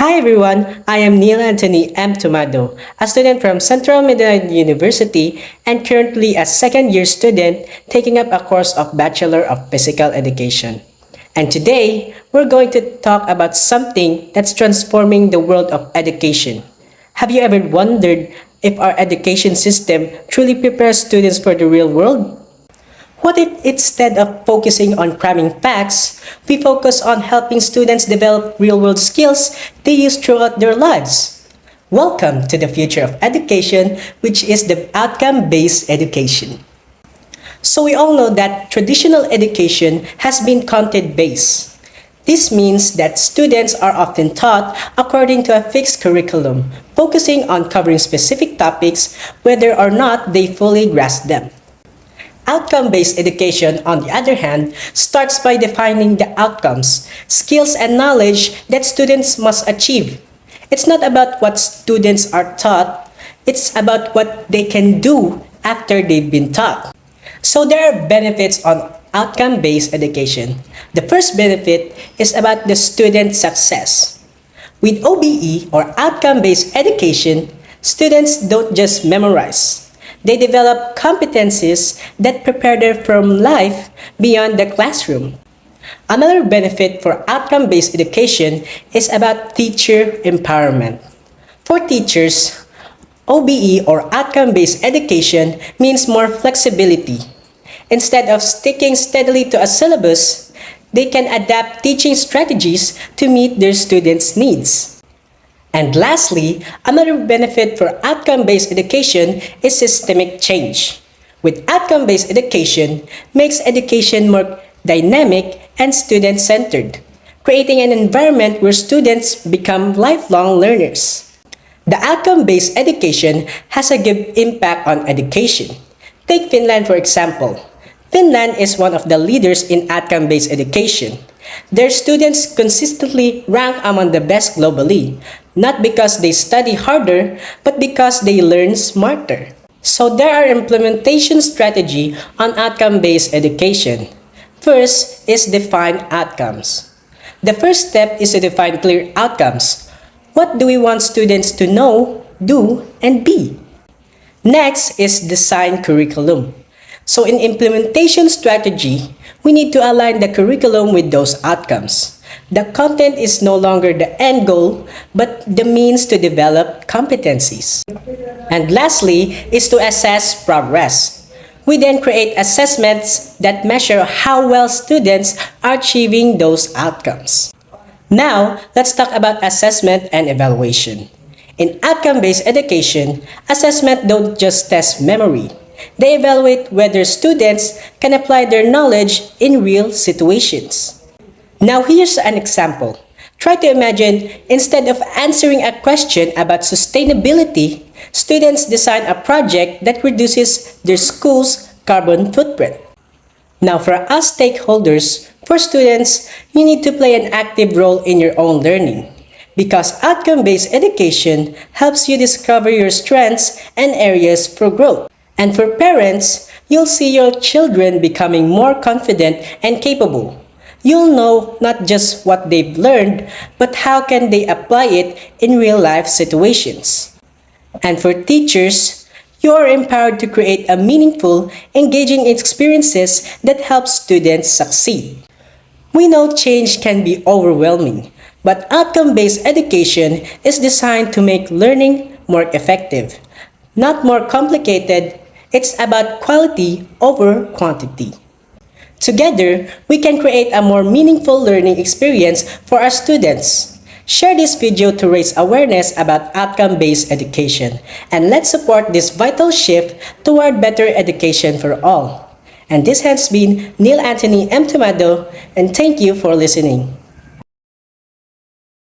Hi everyone, I am Neil Anthony M. Tomado, a student from Central Medina University and currently a second-year student taking up a course of Bachelor of Physical Education. And today, we're going to talk about something that's transforming the world of education. Have you ever wondered if our education system truly prepares students for the real world? What if instead of focusing on cramming facts, we focus on helping students develop real-world skills they use throughout their lives? Welcome to the future of education, which is the outcome-based education. So we all know that traditional education has been content-based. This means that students are often taught according to a fixed curriculum, focusing on covering specific topics whether or not they fully grasp them. Outcome-based education, on the other hand, starts by defining the outcomes, skills, and knowledge that students must achieve. It's not about what students are taught, it's about what they can do after they've been taught. So there are benefits on outcome-based education. The first benefit is about the student success. With OBE, or outcome-based education, students don't just memorize. They develop competencies that prepare them for life beyond the classroom. Another benefit for outcome-based education is about teacher empowerment. For teachers, OBE or outcome-based education means more flexibility. Instead of sticking steadily to a syllabus, they can adapt teaching strategies to meet their students' needs. And lastly, another benefit for outcome-based education is systemic change. With outcome-based education, makes education more dynamic and student-centered, creating an environment where students become lifelong learners. The outcome-based education has a good impact on education. Take Finland for example. Finland is one of the leaders in outcome-based education. Their students consistently rank among the best globally, not because they study harder, but because they learn smarter. So there are implementation strategies on outcome-based education. First is define outcomes. The first step is to define clear outcomes. What do we want students to know, do, and be? Next is design curriculum. So in implementation strategy, we need to align the curriculum with those outcomes. The content is no longer the end goal, but the means to develop competencies. And lastly is to assess progress. We then create assessments that measure how well students are achieving those outcomes. Now, let's talk about assessment and evaluation. In outcome-based education, assessment don't just test memory. They evaluate whether students can apply their knowledge in real situations. Now here's an example. Try to imagine, instead of answering a question about sustainability, students design a project that reduces their school's carbon footprint. Now for us stakeholders, for students, you need to play an active role in your own learning. Because outcome-based education helps you discover your strengths and areas for growth. And for parents, you'll see your children becoming more confident and capable. You'll know not just what they've learned, but how can they apply it in real-life situations. And for teachers, you are empowered to create a meaningful, engaging experiences that help students succeed. We know change can be overwhelming, but outcome-based education is designed to make learning more effective, not more complicated. It's about quality over quantity. Together, we can create a more meaningful learning experience for our students. Share this video to raise awareness about outcome-based education, and let's support this vital shift toward better education for all. And this has been Neil Anthony M. Tomado, and thank you for listening.